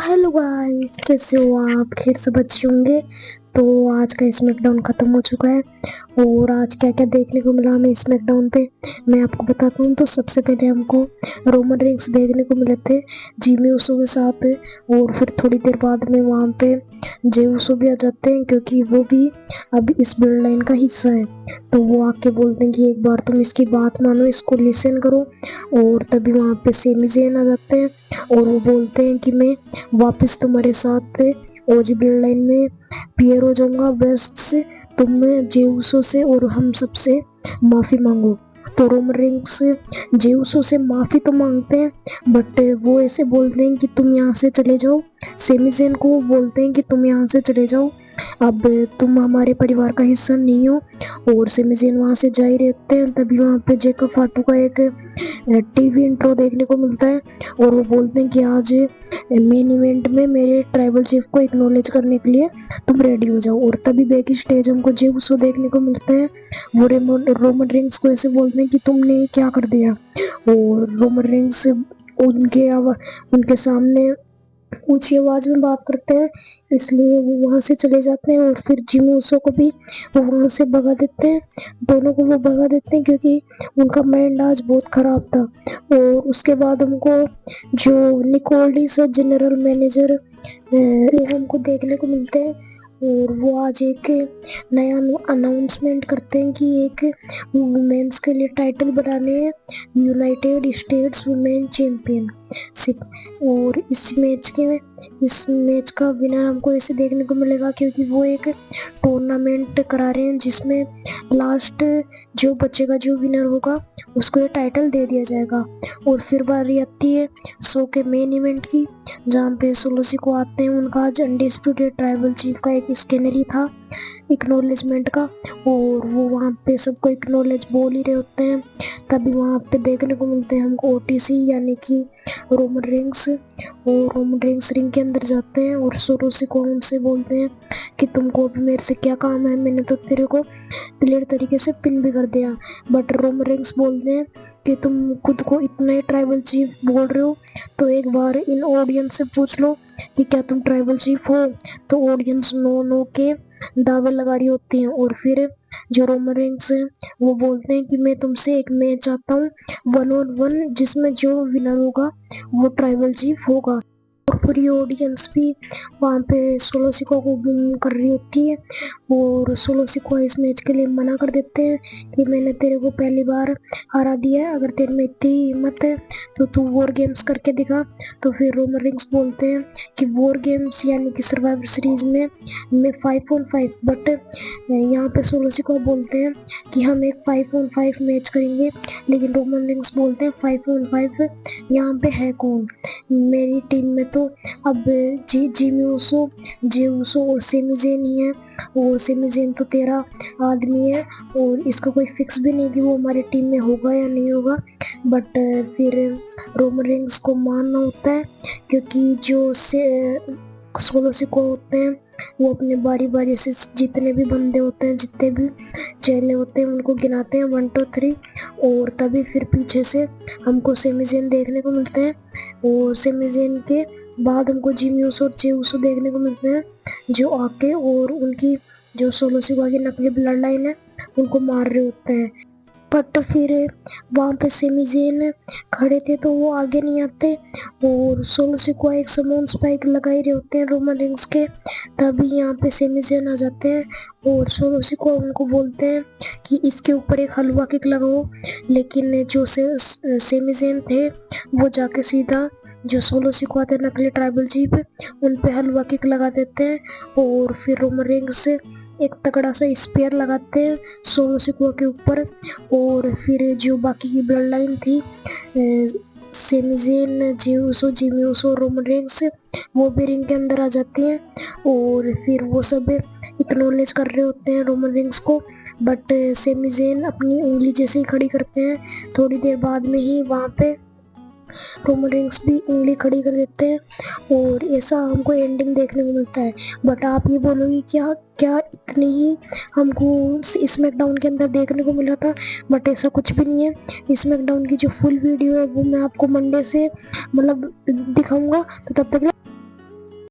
Hello guys, कैसे हो आप? खैर सब अच्छे होंगे। तो आज का स्मैकडाउन खत्म हो चुका है और आज क्या क्या देखने को मिला हमें स्मैकडाउन पे मैं आपको बताता हूँ। तो सबसे पहले हमको रोमन रेंस देखने को मिले थे जिमी उसो के साथ, और फिर थोड़ी देर बाद में वहाँ पे जे उसो भी आ जाते हैं क्योंकि वो भी अब इस ब्लड लाइन का हिस्सा है। तो वो आके बोलते हैं कि एक बार तुम इसकी बात मानो, इसको लिसन करो। और तभी वहाँ पे सेमी ज़ेन आ जाते हैं और वो बोलते हैं कि मैं वापस तुम्हारे साथ ओजी ब्लड लाइन में पियर हो जाऊंगा। वेस्ट से तुम जेउसो से और हम सबसे माफी मांगो। तो रोमन रेंस जेउसो से माफी तो मांगते हैं बट वो ऐसे बोलते हैं कि तुम यहाँ से चले जाओ। सेमी ज़ेन को वो बोलते हैं कि तुम यहाँ से चले जाओ, अब तुम हमारे परिवार का हिस्सा नहीं हो। और सेमी ज़ेन वहाँ से जा ही रहते हैं। तभी वहाँ पे जेकब फाटू का एक टीवी इंट्रो देखने को मिलता है और वो बोलते हैं कि आज मेन इवेंट में मेरे ट्राइबल चीफ को एक्नॉलेज करने के लिए तुम रेडी हो जाओ। और तभी बैक स्टेज हमको जेउसो देखने को मिलता है। वो रोमन रेंस को ऐसे बोलते हैं कि तुमने क्या कर दिया। और रोमन रेंस उनके सामने ऊंची आवाज में बात करते हैं, इसलिए वो वहां से चले जाते हैं। और फिर जिमी उसो को भी वो वहां से भगा देते हैं। दोनों को वो भगा देते हैं क्योंकि उनका माइंड आज बहुत खराब था। और उसके बाद हमको जो निकोल्डिस जनरल मैनेजर वो हमको देखने को मिलते हैं और वो आज एक नया अनाउंसमेंट करते हैं कि एक वुमेन्स के लिए टाइटल बनाने हैं, यूनाइटेड स्टेट्स वुमेन चैंपियन। और इस मैच का विनर हमको ऐसे देखने को मिलेगा क्योंकि वो एक टूर्नामेंट करा रहे हैं जिसमें लास्ट जो बचेगा, जो विनर होगा उसको ये टाइटल दे दिया जाएगा। और फिर बारी आती है शो के मेन इवेंट की, जहाँ पे सोलोसी को आते हैं। उनका आज अनडिस्प्यूटेड ट्राइबल चीफ का एक स्कैनर ही था एक्नॉलेजमेंट का और वो वहाँ पे सबको एक्नॉलेज बोल ही रहे होते हैं। तभी वहाँ पे देखने को मिलते हैं हमको ओटीसी यानी कि रोमन रेंस। और रोमन रेंस रिंग के अंदर जाते हैं और सोलोसी को उनसे बोलते हैं कि तुमको अभी मेरे से क्या काम है, मैंने तो तेरे को क्लियर तरीके से पिन भी कर दिया। बट रोमन रेंस बोलते हैं कि तुम खुद को इतना ट्राइबल चीफ बोल रहे हो तो एक बार इन ऑडियंस से पूछ लो कि क्या तुम ट्राइबल चीफ हो। तो ऑडियंस नो नो के दावे लगा रही होती हैं। और फिर जो रोमन रेंस है वो बोलते हैं कि मैं तुमसे एक मैच चाहता हूँ 1-on-1, जिसमें जो विनर होगा वो ट्राइबल चीफ होगा। और पूरी ऑडियंस भी वहाँ पे सोलोसिको को बूम कर रही होती है और सोलोसिको इस मैच के लिए मना कर देते हैं कि मैंने तेरे को पहली बार हरा दिया है, अगर तेरे में इतनी हिम्मत है तो तू वॉर गेम्स करके दिखा। तो फिर रोमन रेंस बोलते हैं कि वॉर गेम्स यानी कि सर्वाइवर सीरीज में मैं 5-on-5, बट यहाँ पे सोलोसिको बोलते हैं कि हम एक 5-on-5 मैच करेंगे। लेकिन रोमन रेंस बोलते हैं 5-on-5 यहाँ पे है कौन, मेरी टीम में तो अब जिमी उसो, जे उसो और सेमी ज़ेन ही है। और सेमी ज़ेन तो तेरा आदमी है और इसका कोई फिक्स भी नहीं कि वो हमारी टीम में होगा या नहीं होगा। बट फिर रोमन रेंस को मानना होता है क्योंकि जो सोलोसिको होते हैं वो अपने बारी बारी से जितने भी बंदे होते हैं, जितने भी चेले होते हैं उनको गिनाते हैं 1 2 3। और तभी फिर पीछे से हमको सेमी ज़ेन देखने को मिलते हैं और सेमी ज़ेन के बाद हमको जिमी उसो और जे उसो देखने को मिलते हैं जो आके और उनकी जो सोलोसिको की नकली ब्लड लाइन है उनको मार रहे होते हैं। बट फिर वहाँ पे सेमी ज़ेन खड़े थे तो वो आगे नहीं आते और सोलोसिको एक समोन स्पाइक लगाए रहे होते हैं रोमन रेंस के। तभी यहाँ पे सेमी ज़ेन आ जाते हैं और सोलोसिको उनको बोलते हैं कि इसके ऊपर एक हलवा किक लगाओ। लेकिन जो सेमी ज़ेन थे वो जाके सीधा जो सोलोसिको आते हैं नकली ट्राइबल चीफ उन पे हलवा किक लगा देते हैं। और फिर रोमन रेंस एक तगड़ा सा स्पेयर लगाते हैं सोलोसिको के ऊपर। और फिर जो बाकी की ब्लड लाइन थी सेमी ज़ेन, जे उसो, जिमी उसो, रोमन रेंस, वो भी रिंग के अंदर आ जाती हैं और फिर वो सब एक्नॉलेज कर रहे होते हैं रोमन रेंस को। बट सेमी ज़ेन अपनी उंगली जैसे ही खड़ी करते हैं थोड़ी देर बाद में ही वहाँ पे रोमन रेंस भी उंगली खड़ी कर देते हैं और ऐसा हमको एंडिंग देखने को मिलता है। बट आप ये बोलोगे क्या क्या इतनी ही हमको स्मैकडाउन के अंदर देखने को मिला था? बट ऐसा कुछ भी नहीं है। स्मैकडाउन की जो फुल वीडियो है वो मैं आपको मंडे से मतलब दिखाऊंगा, तो तब तक